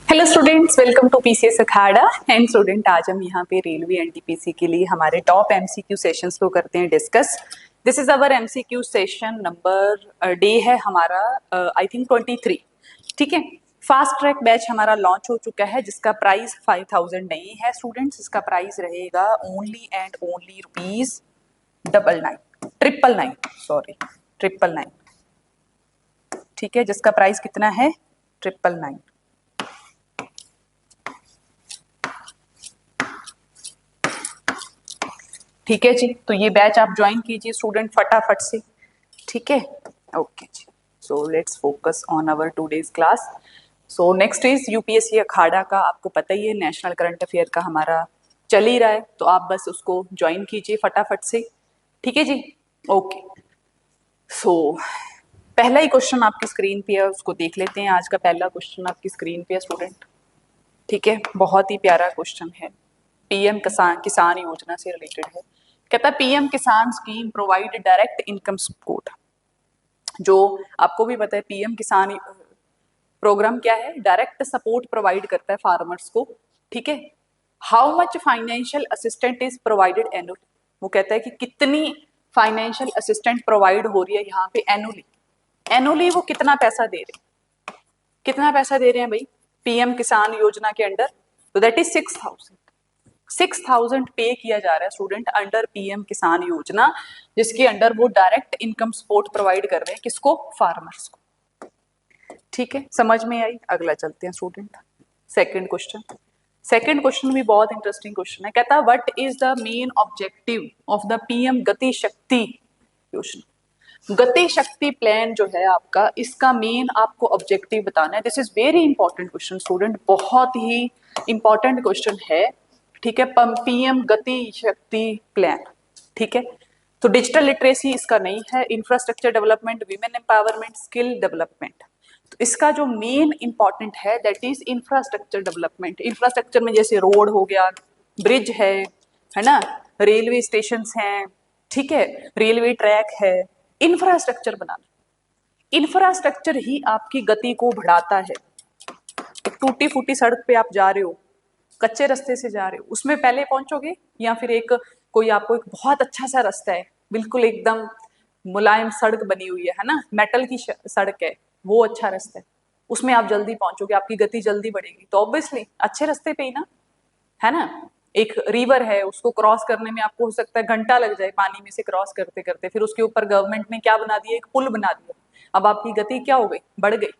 Hello students, welcome to PCS Akhada. And student, आज हम यहाँ पे रेलवे एनटीपीसी के लिए हमारे टॉप एमसीक्यू सेशंस को करते हैं discuss. This is our MCQ session number, day है हमारा आई थिंक 23। ठीक है, फास्ट ट्रैक बैच हमारा लॉन्च हो चुका है जिसका प्राइस 5000 नहीं है स्टूडेंट्स, इसका प्राइस रहेगा only and only rupees 999 sorry 999। ठीक है, जिसका प्राइस कितना है 999। ठीक है जी, तो ये बैच आप ज्वाइन कीजिए स्टूडेंट फटाफट से। ठीक है, ओके जी। So let's focus on our today's class. So next is UPSC अखाड़ा का, आपको पता ही है नेशनल करंट अफेयर का हमारा चल ही रहा है, तो आप बस उसको ज्वाइन कीजिए फटाफट से। ठीक है जी, ओके। सो पहला ही क्वेश्चन आपकी स्क्रीन पे है, उसको देख लेते हैं। आज का पहला क्वेश्चन आपकी स्क्रीन पे है स्टूडेंट। ठीक है, बहुत ही प्यारा क्वेश्चन है, पीएम किसान योजना से रिलेटेड है। कहता है पीएम किसान scheme provide direct income support. जो आपको भी पता है पीएम किसान प्रोग्राम क्या है, डायरेक्ट सपोर्ट प्रोवाइड करता है फार्मर्स को। ठीक है, how much financial assistant is provided annually. वो कहता है कि कितनी फाइनेंशियल असिस्टेंट प्रोवाइड हो रही है यहाँ पे एनुअली। एनुअली वो कितना पैसा दे रहे हैं, कितना पैसा दे रहे हैं भाई पीएम किसान योजना के अंडर, तो दैट इज 6000 पे किया जा रहा है स्टूडेंट अंडर पीएम किसान योजना, जिसके अंडर वो डायरेक्ट इनकम सपोर्ट प्रोवाइड कर रहे हैं किसको, फार्मर्स को। ठीक है, समझ में आई। अगला चलते हैं student, second question. Second question भी बहुत इंटरेस्टिंग क्वेश्चन है। कहता है what is the main objective of the PM गति शक्ति योजना। गति शक्ति प्लान जो है आपका, इसका मेन आपको ऑब्जेक्टिव बताना है। This is very important question student, बहुत ही इंपॉर्टेंट क्वेश्चन है। ठीक है, पीएम गति शक्ति प्लान। ठीक है, तो डिजिटल लिटरेसी इसका नहीं है, infrastructure development, women empowerment, skill development. तो इसका जो मेन इंपॉर्टेंट है that is infrastructure development. Infrastructure में जैसे रोड हो गया, ब्रिज है ना, रेलवे स्टेशन हैं, ठीक है, रेलवे ट्रैक है, इंफ्रास्ट्रक्चर बनाना। इंफ्रास्ट्रक्चर ही आपकी गति को बढ़ाता है। एक टूटी फूटी सड़क पे आप जा रहे हो, कच्चे रास्ते से जा रहे हो, उसमें पहले पहुंचोगे, या फिर एक कोई आपको एक बहुत अच्छा सा रास्ता है, बिल्कुल एकदम मुलायम सड़क बनी हुई है ना, मेटल की सड़क है, वो अच्छा रास्ता है, उसमें आप जल्दी पहुंचोगे, आपकी गति जल्दी बढ़ेगी। तो ऑब्वियसली अच्छे रास्ते पे ही ना, है ना। एक रिवर है, उसको क्रॉस करने में आपको हो सकता है घंटा लग जाए, पानी में से क्रॉस करते करते, फिर उसके ऊपर गवर्नमेंट ने क्या बना दिया, एक पुल बना दिया, अब आपकी गति क्या हो गई, बढ़ गई।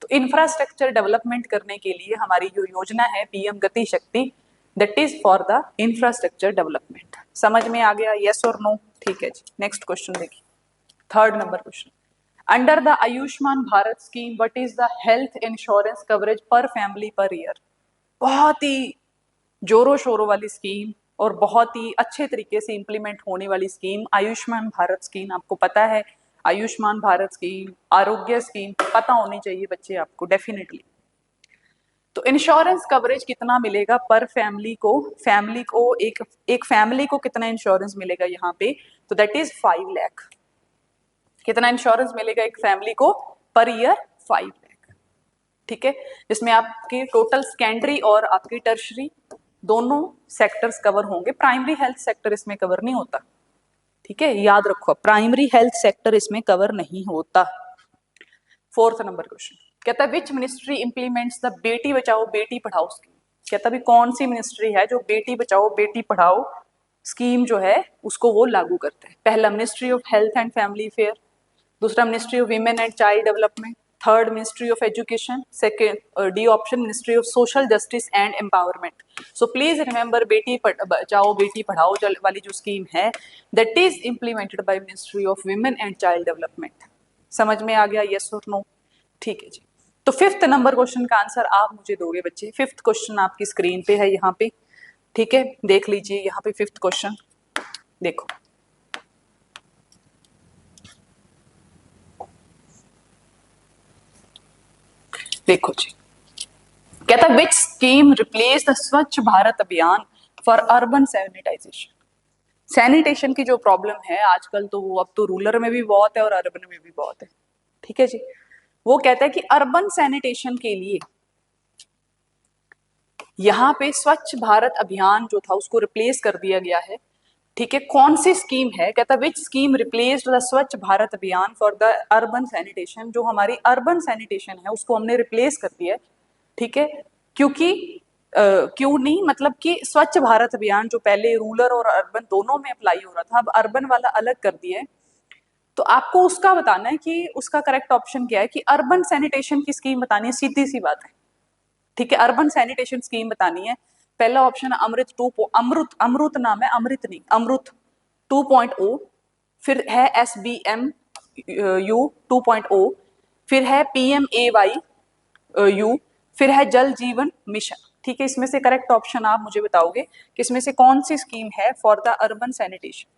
तो इंफ्रास्ट्रक्चर डेवलपमेंट करने के लिए हमारी जो योजना है पीएम गति शक्ति, that is for the infrastructure development. समझ में आ गया, यस और नो। ठीक है जी, नेक्स्ट क्वेश्चन देखिए, third number question. Under the Ayushman Bharat scheme what is the health insurance coverage पर फैमिली पर ईयर। बहुत ही जोरों शोरों वाली स्कीम और बहुत ही अच्छे तरीके से इंप्लीमेंट होने वाली स्कीम आयुष्मान भारत स्कीम। आपको पता है आयुष्मान भारत स्कीम, आरोग्य स्कीम पता होनी चाहिए बच्चे आपको डेफिनेटली। तो इंश्योरेंस कवरेज कितना मिलेगा पर फैमिली को, एक फैमिली को कितना इंश्योरेंस मिलेगा यहाँ पे, तो दैट इज 5 लाख। कितना इंश्योरेंस मिलेगा एक फैमिली को पर ईयर, 5 लाख। ठीक है, जिसमें आपके टोटल सेकेंडरी और आपकी टर्शरी दोनों सेक्टर्स कवर होंगे, प्राइमरी हेल्थ सेक्टर इसमें कवर नहीं होता। ठीक है, याद रखो प्राइमरी हेल्थ सेक्टर इसमें कवर नहीं होता। फोर्थ नंबर क्वेश्चन कहता है विच मिनिस्ट्री इंप्लीमेंट्स द बेटी बचाओ बेटी पढ़ाओ स्कीम। कहता भी कौन सी मिनिस्ट्री है जो बेटी बचाओ बेटी पढ़ाओ स्कीम जो है उसको वो लागू करता है। पहला ministry of health and family affair, दूसरा ministry of women and child development, third ministry of education, second D option ministry of social justice and empowerment. So please remember बेटी बचाओ बेटी पढ़ाओ वाली जो स्कीम है that is implemented by ministry of women and child development. समझ में आ गया, यस और नो। ठीक है जी, तो फिफ्थ नंबर क्वेश्चन का आंसर आप मुझे दोगे बच्चे। फिफ्थ क्वेश्चन आपकी स्क्रीन पे है यहाँ पे, ठीक है, देख लीजिए यहाँ पे फिफ्थ क्वेश्चन देखो। देखो जी, कहता विच स्कीम रिप्लेस द स्वच्छ भारत अभियान फॉर अर्बन सैनिटाइजेशन। सैनिटेशन की जो प्रॉब्लम है आजकल, तो वो अब तो रूरल में भी बहुत है और अर्बन में भी बहुत है। ठीक है जी, वो कहता है कि अर्बन सैनिटेशन के लिए यहाँ पे स्वच्छ भारत अभियान जो था उसको रिप्लेस कर दिया गया है। ठीक है, कौन सी स्कीम है, कहता विच स्कीम रिप्लेस्ड द स्वच्छ भारत अभियान फॉर द अर्बन सैनिटेशन, जो हमारी अर्बन सैनिटेशन है उसको हमने रिप्लेस कर दिया है। ठीक है, क्योंकि क्यों नहीं, मतलब कि स्वच्छ भारत अभियान जो पहले रूरल और अर्बन दोनों में अप्लाई हो रहा था, अब अर्बन वाला अलग कर दिया है। तो आपको उसका बताना है कि उसका करेक्ट ऑप्शन क्या है, कि अर्बन सैनिटेशन की स्कीम बतानी है, सीधी सी बात है। ठीक है, अर्बन सैनिटेशन स्कीम बतानी है। पहला ऑप्शन अमृत नाम है, अमृत नहीं, अमृत 2.0, फिर है SBMU 2.0, फिर है PMAY फिर है जल जीवन मिशन। ठीक है, इसमें से करेक्ट ऑप्शन आप मुझे बताओगे कि इसमें से कौन सी स्कीम है फॉर द अर्बन सैनिटेशन।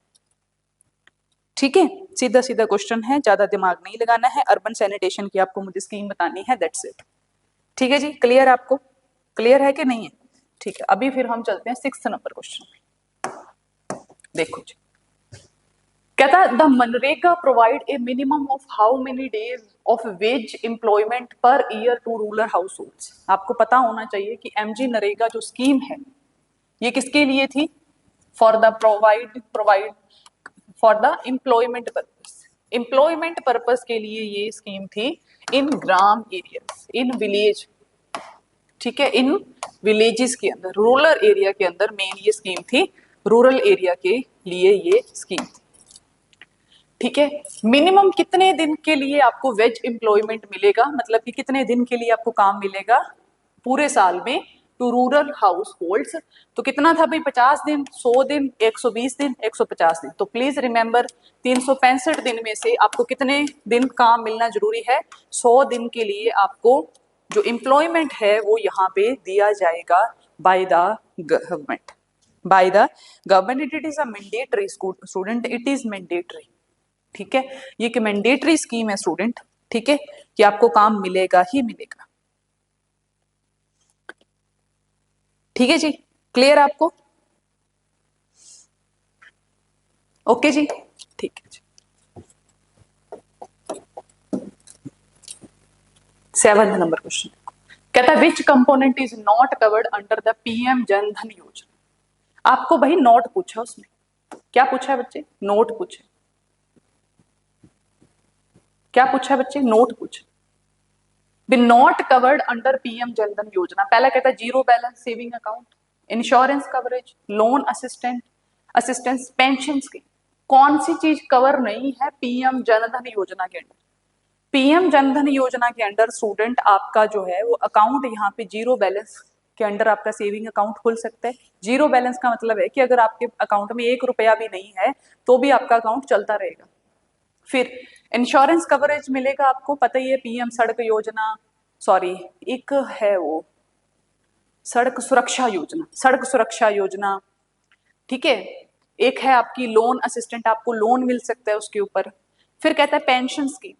ठीक है, सीधा सीधा क्वेश्चन है, ज्यादा दिमाग नहीं लगाना है। अर्बन सैनिटेशन की आपको मुझे स्कीम बतानी है, दैट्स इट। ठीक है जी, क्लियर आपको, क्लियर है कि नहीं है? ठीक है, अभी फिर हम चलते हैं 6th नंबर क्वेश्चन में। देखो जी, कहता the MNREGA provide a minimum of how many days of wage employment per year to rural households. आपको पता होना चाहिए कि MG नरेगा जो स्कीम है ये किसके लिए थी, for the provide for the employment purpose, employment purpose के लिए ये स्कीम थी इन ग्राम एरियाज, इन विलेज। ठीक है, इन विलेजेस के अंदर, रूरल एरिया के अंदर मेन ये स्कीम थी, रूरल एरिया के लिए ये स्कीम थी। ठीक है, मिनिमम कितने दिन के लिए आपको वेज एम्प्लॉयमेंट मिलेगा, मतलब कि कितने दिन के लिए आपको काम मिलेगा पूरे साल में टू रूरल हाउस होल्ड्स। तो कितना था भाई, 50 दिन, 100 दिन, 120 दिन, 150 दिन। तो प्लीज रिमेंबर 365 दिन में से आपको कितने दिन काम मिलना जरूरी है, 100 दिन के लिए आपको जो एम्प्लॉयमेंट है वो यहाँ पे दिया जाएगा by the government, by the government. It is a mandatory student, it is mandatory. ठीक है, ये कि मैंडेटरी स्कीम है स्टूडेंट। ठीक है, कि आपको काम मिलेगा ही मिलेगा। ठीक है जी, क्लियर आपको? ओके जी, ठीक है जी। 7th नंबर क्वेश्चन कहता है विच component is not covered under the PM Jan Dhan योजना। आपको भाई नोट पूछा, उसमें क्या पूछा है बच्चे, नोट पूछे, क्या पूछा है बच्चे, नोट पूछा। B not covered under PM Jan Dhan Yojana, पहला कहता है zero balance saving account, insurance coverage, loan assistance, pension scheme. कौन सी चीज कवर नहीं है PM जन धन योजना के अंडर? PM जन धन योजना के अंडर स्टूडेंट आपका जो है वो अकाउंट यहाँ पे जीरो बैलेंस के अंडर आपका सेविंग अकाउंट खुल सकता है। जीरो बैलेंस का मतलब है कि अगर आपके अकाउंट में 1 रुपया भी नहीं है तो भी आपका अकाउंट चलता रहेगा। फिर इंश्योरेंस कवरेज मिलेगा आपको, पता ही है, PM सड़क योजना, सॉरी एक है वो सड़क सुरक्षा योजना, सड़क सुरक्षा योजना। ठीक है, एक है आपकी लोन असिस्टेंट, आपको लोन मिल सकता है उसके ऊपर। फिर कहता है पेंशन स्कीम।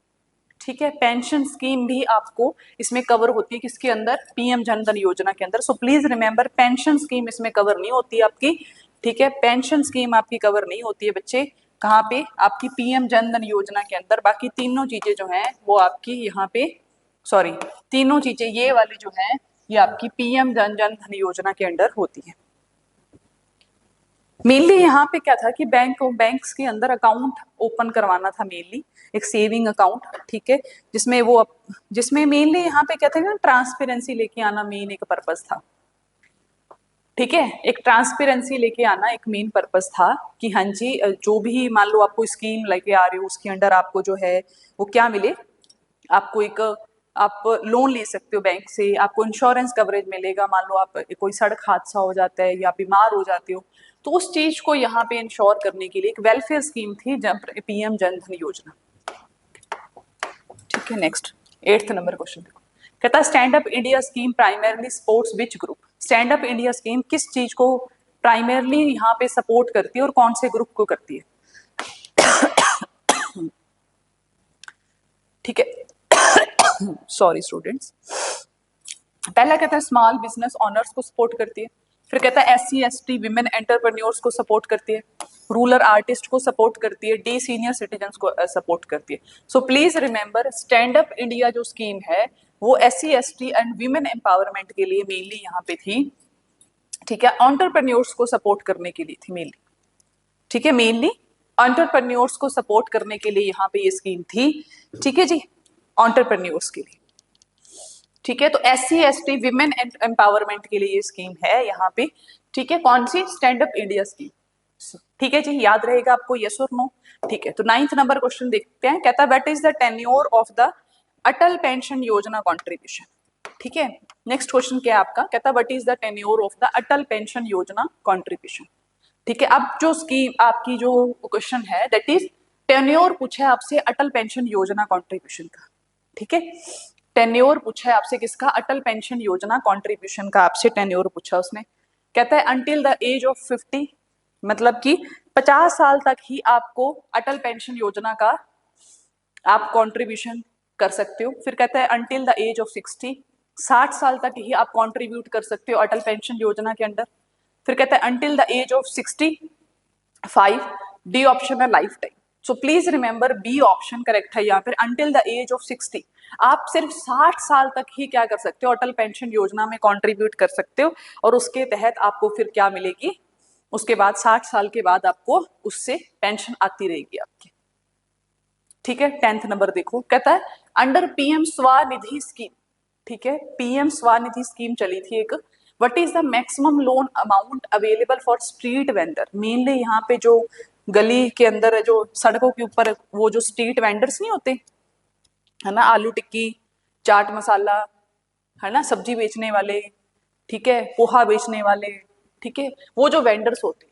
ठीक है, पेंशन स्कीम भी आपको इसमें कवर होती है, किसके अंदर, PM जन धन योजना के अंदर। सो प्लीज रिमेंबर पेंशन स्कीम इसमें कवर नहीं होती आपकी। ठीक है, पेंशन स्कीम आपकी कवर नहीं होती है बच्चे, कहाँ पे, आपकी PM जन धन योजना के अंदर। बाकी तीनों चीजें जो हैं वो आपकी यहाँ पे, सॉरी तीनों चीजें ये वाली जो है ये आपकी PM जन धन योजना के अंडर होती है। मेनली यहाँ पे क्या था कि बैंक्स के अंदर अकाउंट ओपन करवाना था, मेनली एक सेविंग अकाउंट। ठीक है, जिसमें मेनली यहाँ पे क्या था ना, ट्रांसपेरेंसी लेके आना मेन एक पर्पस था। ठीक है, एक ट्रांसपेरेंसी लेके आना एक मेन पर्पस था कि हाँ जी, जो भी मान लो आपको स्कीम लेके आ रहे हो उसके अंडर आपको जो है वो क्या मिले, आपको एक, आप लोन ले सकते हो बैंक से, आपको इंश्योरेंस कवरेज मिलेगा। मान लो आप कोई सड़क हादसा हो जाता है या बीमार हो जाते हो, तो उस चीज को यहाँ पे इंश्योर करने के लिए एक वेलफेयर स्कीम थी PM जन धन योजना। ठीक है, नेक्स्ट 8th नंबर क्वेश्चन देखो, कहता है stand up India scheme primarily supports which group. Stand up India scheme किस चीज को प्राइमरली यहाँ पे सपोर्ट करती है और कौन से ग्रुप को करती है? ठीक है, सॉरी स्टूडेंट्स। पहला कहता है स्मॉल बिजनेस ओनर्स को सपोर्ट करती है, फिर कहता है SC ST विमेन एंटरप्रेन्योर्स को सपोर्ट करती है, रूरल आर्टिस्ट को सपोर्ट करती है, डी सीनियर सिटीजन को सपोर्ट करती है। सो please remember stand up India जो स्कीम है वो SC ST and women empowerment के लिए मेनली यहाँ पे थी, ठीक है, एंटरप्रेन्योर्स को सपोर्ट करने के लिए थी मेनली, ठीक है, मेनली एंटरप्रेन्योर्स को सपोर्ट करने के लिए यहाँ पे ये स्कीम थी, ठीक है जी, एंटरप्रेन्योर्स के लिए, ठीक है। तो SC ST विमेन एम्पावरमेंट के लिए ये स्कीम है यहाँ पे, ठीक है। कौन सी? स्टैंड अप इंडिया स्कीम, ठीक है जी, याद रहेगा आपको, यस और नो, ठीक है। तो 9th नंबर क्वेश्चन देखते हैं, कहता है what is the tenure of the Atal pension योजना कॉन्ट्रीब्यूशन, ठीक है। नेक्स्ट क्वेश्चन क्या है आपका, कहता है what is the tenure of the Atal pension योजना कॉन्ट्रीब्यूशन, ठीक है। अब जो स्कीम आपकी जो क्वेश्चन है दैट इज टेन्योर पूछा है आपसे अटल पेंशन योजना कॉन्ट्रीब्यूशन का, ठीक है। टेन्योर पूछा है आपसे किसका? अटल पेंशन योजना कॉन्ट्रीब्यूशन का आपसे टेन्योर पूछा उसने, कहता है अंटिल द एज ऑफ 50, मतलब कि 50 साल तक ही आपको अटल पेंशन योजना का आप कंट्रीब्यूशन कर सकते हो। फिर कहता है अंटिल द एज ऑफ 60, 60 साल तक ही आप कंट्रीब्यूट कर सकते हो अटल पेंशन योजना के अंडर। फिर कहता है until the age of 65, D option है lifetime. So please remember B option correct है यहाँ पर, अंटिल द एज ऑफ 60 आप सिर्फ 60 साल तक ही क्या कर सकते हो? अटल पेंशन योजना में कंट्रीब्यूट कर सकते हो, और उसके तहत आपको फिर क्या मिलेगी? उसके बाद 60 साल के बाद आपको उससे पेंशन आती रहेगी आपकी, ठीक है। 10th नंबर देखो, कहता है अंडर पीएम स्वनिधि स्कीम, ठीक है, पीएम स्वनिधि स्कीम चली थी एक, what is the maximum loan amount available for street vendor. Mainly यहाँ पे जो गली के अंदर जो सड़कों के ऊपर वो जो स्ट्रीट वेंडर्स नहीं होते है ना, आलू टिक्की, चाट मसाला, है ना, सब्जी बेचने वाले, ठीक है, पोहा बेचने वाले, ठीक है, वो जो वेंडर्स होते,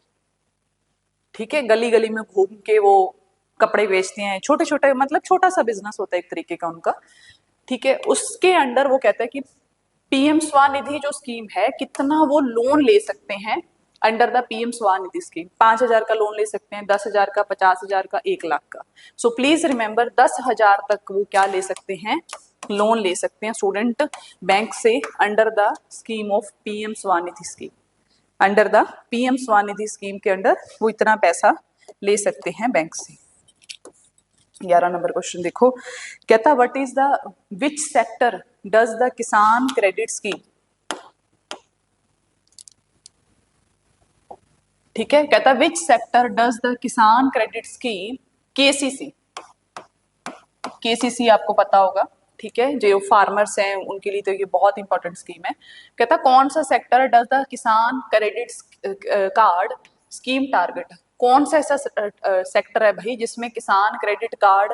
ठीक है, गली गली में घूम के वो कपड़े बेचते हैं, छोटे छोटे, मतलब छोटा सा बिजनेस होता है एक तरीके का उनका, ठीक है। उसके अंडर वो कहता है कि पीएम स्वनिधि जो स्कीम है, कितना वो लोन ले सकते हैं under the PM Svanidhi scheme. 5,000 का लोन ले सकते हैं, 10,000 का, 50,000 का, 1 लाख का। सो प्लीज रिमेंबर 10,000 तक वो क्या ले सकते हैं? लोन ले सकते हैं स्टूडेंट बैंक से under the scheme of PM Svanidhi scheme. Under the PM Svanidhi scheme के अंडर वो इतना पैसा ले सकते हैं बैंक से। 11 नंबर क्वेश्चन देखो, कहता what is the which sector does the किसान क्रेडिट स्कीम, ठीक है, कहता विच सेक्टर डज द किसान क्रेडिट स्कीम, केसीसी, केसीसी आपको पता होगा, ठीक है, जो फार्मर्स हैं उनके लिए तो ये बहुत इंपॉर्टेंट स्कीम है। कहता कौन सा सेक्टर डज द किसान क्रेडिट कार्ड स्कीम टारगेट, कौन सा ऐसा सेक्टर है भाई जिसमें किसान क्रेडिट कार्ड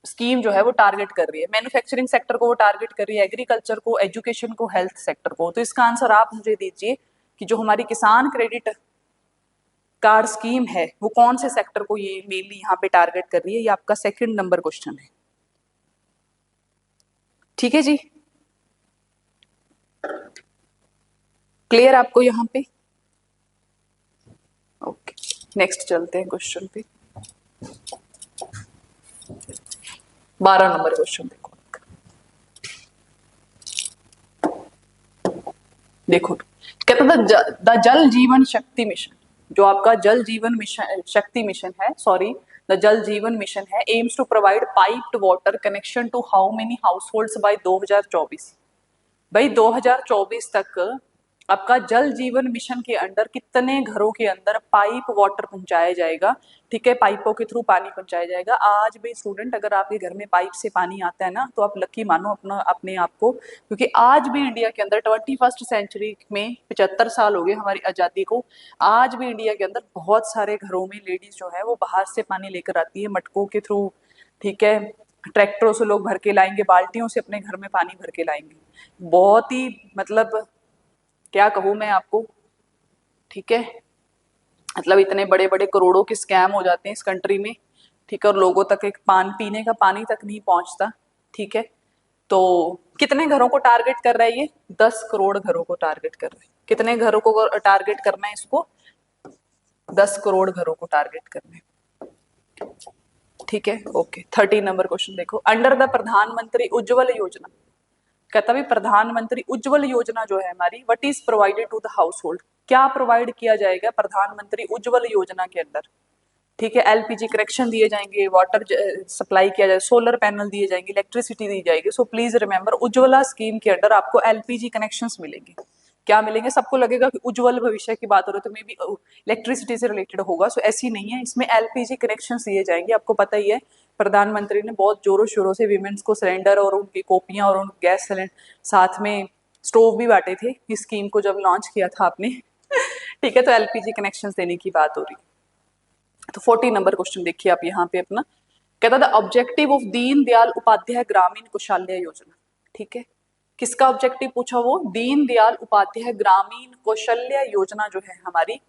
स्कीम जो है वो टारगेट कर रही है? मैन्युफैक्चरिंग सेक्टर को वो टारगेट कर रही है, एग्रीकल्चर को, एजुकेशन को, हेल्थ सेक्टर को। तो इसका आंसर आप मुझे दीजिए कि जो हमारी किसान क्रेडिट कार्ड स्कीम है वो कौन से सेक्टर को ये मेनली यहाँ पे टारगेट कर रही है? ये आपका 2nd नंबर क्वेश्चन है, ठीक है जी, क्लियर आपको यहाँ पे? ओके, नेक्स्ट चलते हैं क्वेश्चन पे। 12 नंबर क्वेश्चन देखो, देखो कहता द जल जीवन शक्ति मिशन, जो आपका जल जीवन मिशन शक्ति मिशन है, सॉरी द जल जीवन मिशन है, aims to provide piped water connection to how many households by 2024। भाई 2024 तक आपका जल जीवन मिशन के अंडर कितने घरों के अंदर पाइप वाटर पहुंचाया जाएगा, ठीक है, पाइपों के थ्रू पानी पहुंचाया जाएगा। आज भी स्टूडेंट अगर आपके घर में पाइप से पानी आता है ना, तो आप लकी मानो अपने आप को, क्योंकि आज भी इंडिया के अंदर 21st सेंचुरी में 75 साल हो गए हमारी आज़ादी को, आज भी इंडिया के अंदर बहुत सारे घरों में लेडीज जो है वो बाहर से पानी लेकर आती है मटकों के थ्रू, ठीक है, ट्रैक्टरों से लोग भर के लाएंगे, बाल्टियों से अपने घर में पानी भर के लाएंगे। बहुत ही मतलब क्या कहूँ मैं आपको, ठीक है, मतलब इतने बड़े बड़े करोड़ों के स्कैम हो जाते हैं इस कंट्री में, ठीक है, और लोगों तक एक पीने का पानी तक नहीं पहुंचता, ठीक है। तो कितने घरों को टारगेट कर रहा है ये? 10 करोड़ घरों को टारगेट कर रहा है। कितने घरों को टारगेट करना है इसको? 10 करोड़ घरों को टारगेट करना है, ठीक है, ओके। 13 नंबर क्वेश्चन देखो, अंडर द प्रधानमंत्री उज्ज्वल योजना, कहता भी प्रधानमंत्री उज्ज्वल योजना जो है हमारी, what is provided to the household, क्या प्रोवाइड किया जाएगा प्रधानमंत्री उज्ज्वल योजना के अंदर, ठीक है, एलपीजी कनेक्शन दिए जाएंगे, वाटर सप्लाई किया जाएगा, सोलर पैनल दिए जाएंगे, इलेक्ट्रिसिटी दी जाएगी। सो प्लीज रिमेंबर उज्ज्वला स्कीम के अंडर आपको एलपीजी कनेक्शंस मिलेंगे, क्या मिलेंगे? सबको लगेगा कि उज्जवल भविष्य की बात हो रही है तो मे बी इलेक्ट्रिसिटी से रिलेटेड होगा। सो ऐसी नहीं है, इसमें एलपीजी कनेक्शन दिए जाएंगे। आपको पता ही है प्रधानमंत्री ने बहुत जोरों शोरों से वीमेंस को सिलेंडर और उनकी कॉपियां और उन गैस सिलेंडर साथ में स्टोव भी बांटे थे इस स्कीम को जब लॉन्च किया था आपने। ठीक है, तो एलपीजी कनेक्शन देने की बात हो रही। तो 40 नंबर क्वेश्चन देखिए आप यहाँ पे अपना, कहता था ऑब्जेक्टिव ऑफ दीन दयाल उपाध्याय ग्रामीण कौशल्य योजना। ठीक है, किसका ऑब्जेक्टिव पूछा? वो दीन दयाल उपाध्याय ग्रामीण कौशल्य योजना जो है हमारी,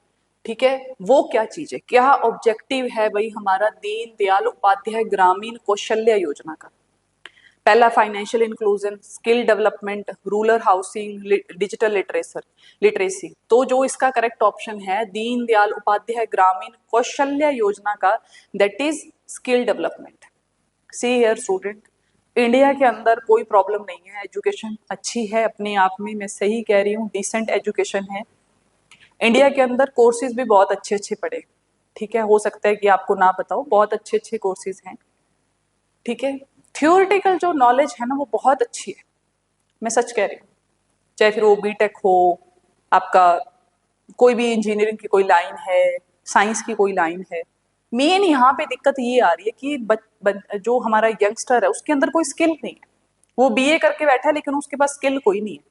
ठीक है, वो क्या चीज है, क्या ऑब्जेक्टिव है भाई हमारा दीन दयाल उपाध्याय ग्रामीण कौशल्य योजना का? पहला financial inclusion, skill development, rural housing, digital literacy. तो जो इसका करेक्ट ऑप्शन है दीन दयाल उपाध्याय ग्रामीण कौशल्य योजना का, that is skill development. See here student, India के अंदर कोई प्रॉब्लम नहीं है, एजुकेशन अच्छी है अपने आप में, मैं सही कह रही हूँ, डिसेंट एजुकेशन है इंडिया के अंदर। कोर्सेज भी बहुत अच्छे अच्छे पढ़े, ठीक है, हो सकता है कि आपको ना पता हो, बहुत अच्छे अच्छे कोर्सेज हैं। ठीक है, थियोरिटिकल जो नॉलेज है ना वो बहुत अच्छी है, मैं सच कह रही हूँ। चाहे फिर वो बीटेक हो, आपका कोई भी इंजीनियरिंग की कोई लाइन है, साइंस की कोई लाइन है, मेन यहाँ पे दिक्कत ये आ रही है कि जो हमारा यंगस्टर है उसके अंदर कोई स्किल नहीं है। वो बीए करके बैठा है लेकिन उसके पास स्किल कोई नहीं है।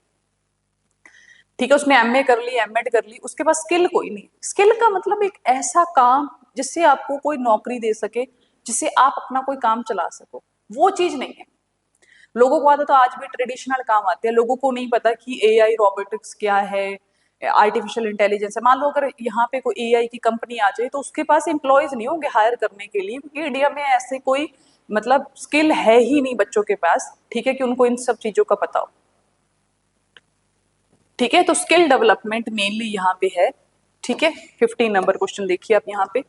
ठीक है, उसने एमए कर ली, एमएड कर ली, उसके पास स्किल कोई नहीं। स्किल का मतलब एक ऐसा काम जिससे आपको कोई नौकरी दे सके, जिससे आप अपना कोई काम चला सको, वो चीज नहीं है। लोगों को आता तो आज भी ट्रेडिशनल काम आते हैं, लोगों को नहीं पता कि एआई रोबोटिक्स क्या है, आर्टिफिशियल इंटेलिजेंस है। मान लो अगर यहाँ पे कोई एआई की कंपनी आ जाए तो उसके पास एम्प्लॉयज नहीं होंगे हायर करने के लिए, क्योंकि इंडिया में ऐसे कोई मतलब स्किल है ही नहीं बच्चों के पास, ठीक है, कि उनको इन सब चीजों का पता हो। ठीक है, तो स्किल डेवलपमेंट मेनली यहाँ पे है। ठीक है, 15 नंबर क्वेश्चन देखिए आप यहाँ पे,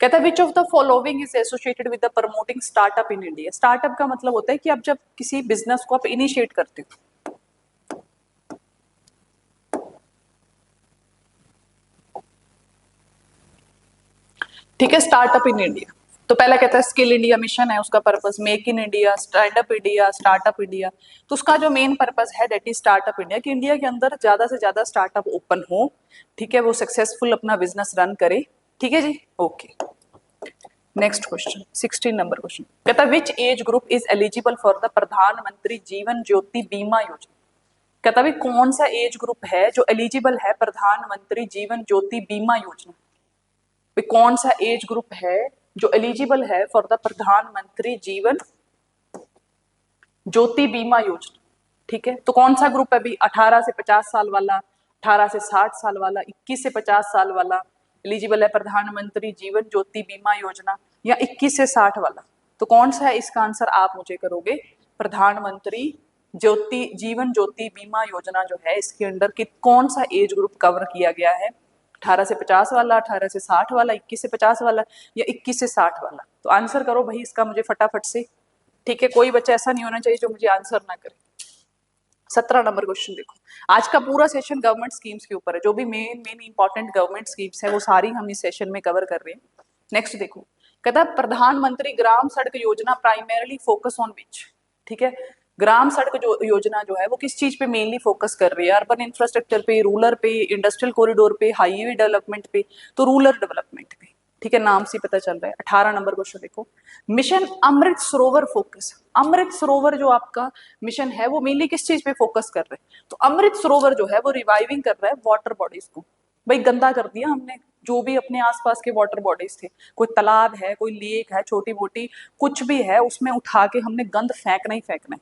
कहता है which of the following is associated with the promoting startup in India. Startup का मतलब होता है कि आप जब किसी बिजनेस को आप इनिशिएट करते हो। ठीक है, स्टार्टअप इन इंडिया, तो पहला कहता है स्किल इंडिया मिशन है, उसका purpose make in India, stand up India, startup India. तो उसका जो मेन पर्पस है दैट इज स्टार्टअप इंडिया, कि इंडिया के अंदर ज्यादा से ज्यादा स्टार्टअप ओपन हो, ठीक है, वो सक्सेसफुल अपना बिजनेस रन करे। ठीक है जी, okay. Next question 16 number question, कहता है which age group is eligible for the Pradhan Mantri Jeevan ज्योति बीमा योजना। कहता है कौन सा एज ग्रुप है जो एलिजिबल है प्रधानमंत्री जीवन ज्योति बीमा योजना। कौन सा एज ग्रुप है जो एलिजिबल है फॉर द प्रधानमंत्री जीवन ज्योति बीमा योजना। ठीक है, तो कौन सा ग्रुप है अभी? 18 से 50 साल वाला, 18 से 60 साल वाला, 21 से 50 साल वाला एलिजिबल है प्रधानमंत्री जीवन ज्योति बीमा योजना, या 21 से 60 वाला? तो कौन सा है इसका आंसर आप मुझे करोगे? प्रधानमंत्री ज्योति जीवन ज्योति बीमा योजना जो है इसके अंडर कि कौन सा एज ग्रुप कवर किया गया है? 18 से 50 वाला, 18 से 60 वाला, 21 से 50 वाला, या 21 से 60 वाला? तो आंसर करो भाई इसका मुझे फटाफट से। ठीक है, कोई बच्चा ऐसा नहीं होना चाहिए जो मुझे आंसर ना करे। 17 नंबर क्वेश्चन देखो, आज का पूरा सेशन गवर्नमेंट स्कीम्स के ऊपर है, जो भी main main important government schemes है वो सारी हम इस सेशन में कवर कर रहे हैं। नेक्स्ट देखो, कहता है प्रधानमंत्री ग्राम सड़क योजना प्राइमरीली फोकस ऑन विच। ठीक है, ग्राम सड़क जो योजना जो है वो किस चीज पे मेनली फोकस कर रही है? अर्बन इंफ्रास्ट्रक्चर पे, रूरल पे, इंडस्ट्रियल कॉरिडोर पे, हाईवे डेवलपमेंट पे? तो रूरल डेवलपमेंट पे। ठीक है, नाम से पता चल रहा है। 18 नंबर क्वेश्चन देखो, मिशन अमृत सरोवर फोकस। अमृत सरोवर जो आपका मिशन है वो मेनली किस चीज पे फोकस कर रहे हैं? तो अमृत सरोवर जो है वो रिवाइविंग कर रहा है वाटर बॉडीज को। भाई गंदा कर दिया हमने जो भी अपने आसपास के वाटर बॉडीज थे, कोई तालाब है, कोई लेक है, छोटी मोटी कुछ भी है, उसमें उठा के हमने गंद फेंकना ही फेंकना है।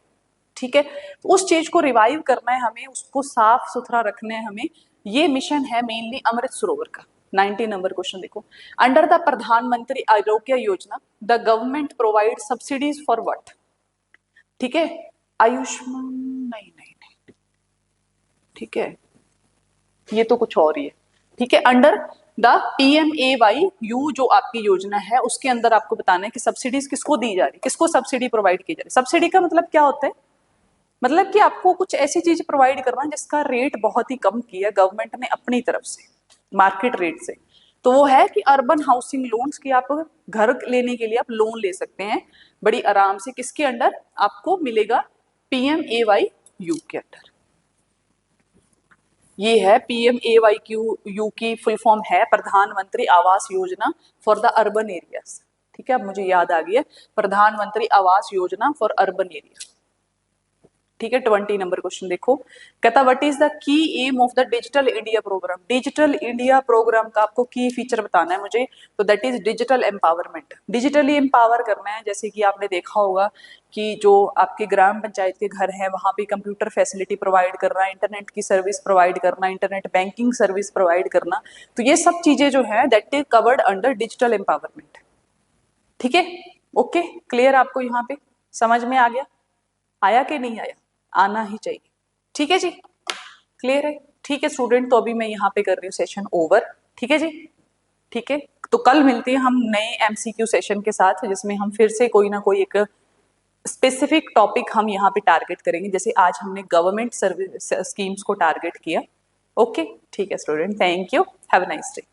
ठीक है, तो उस चीज को रिवाइव करना है हमें, उसको साफ सुथरा रखना है हमें, ये मिशन है मेनली अमृत सरोवर का। 19 नंबर क्वेश्चन देखो, अंडर द प्रधानमंत्री Arogya Yojana the government provide subsidies for what. ठीक है, आयुष्मान, नहीं नहीं नहीं, ठीक है, ये तो कुछ और ही है। ठीक है, अंडर द PMAYU जो आपकी योजना है उसके अंदर आपको बताना है कि सब्सिडीज किसको दी जा रही है, किसको सब्सिडी प्रोवाइड की जा रही है। सब्सिडी का मतलब क्या होता है? मतलब कि आपको कुछ ऐसी चीज प्रोवाइड करना जिसका रेट बहुत ही कम किया गवर्नमेंट ने अपनी तरफ से, मार्केट रेट से। तो वो है कि अर्बन हाउसिंग लोन्स की आप घर लेने के लिए आप लोन ले सकते हैं बड़ी आराम से, किसके अंडर आपको मिलेगा? PMAYU के अंडर। ये है PMAYQ की फुल फॉर्म है प्रधानमंत्री Awas Yojana for the urban areas. ठीक है, अब मुझे याद आ गई है, प्रधानमंत्री Awas Yojana for urban area. ठीक है, 20 नंबर क्वेश्चन देखो, कहता what is the key aim of the digital India programme. Digital India programme का आपको की फीचर बताना है मुझे, तो that is digital empowerment. Digitally empower करना है, जैसे कि आपने देखा होगा कि जो आपके ग्राम पंचायत के घर हैं वहां पे कंप्यूटर फैसिलिटी प्रोवाइड करना, इंटरनेट की सर्विस प्रोवाइड करना, इंटरनेट बैंकिंग सर्विस प्रोवाइड करना, तो ये सब चीजें जो है that is covered under digital empowerment. ठीक है, ओके, क्लियर आपको यहाँ पे समझ में आ गया, आया कि नहीं आया, आना ही चाहिए। ठीक है जी, क्लियर है। ठीक है स्टूडेंट, तो अभी मैं यहाँ पे कर रही हूँ सेशन ओवर। ठीक है जी, ठीक है, तो कल मिलते हैं हम नए MCQ सेशन के साथ, जिसमें हम फिर से कोई ना कोई एक स्पेसिफिक टॉपिक हम यहाँ पे टारगेट करेंगे, जैसे आज हमने गवर्नमेंट सर्विस स्कीम्स को टारगेट किया। ओके, ठीक है student, thank you, have a nice day.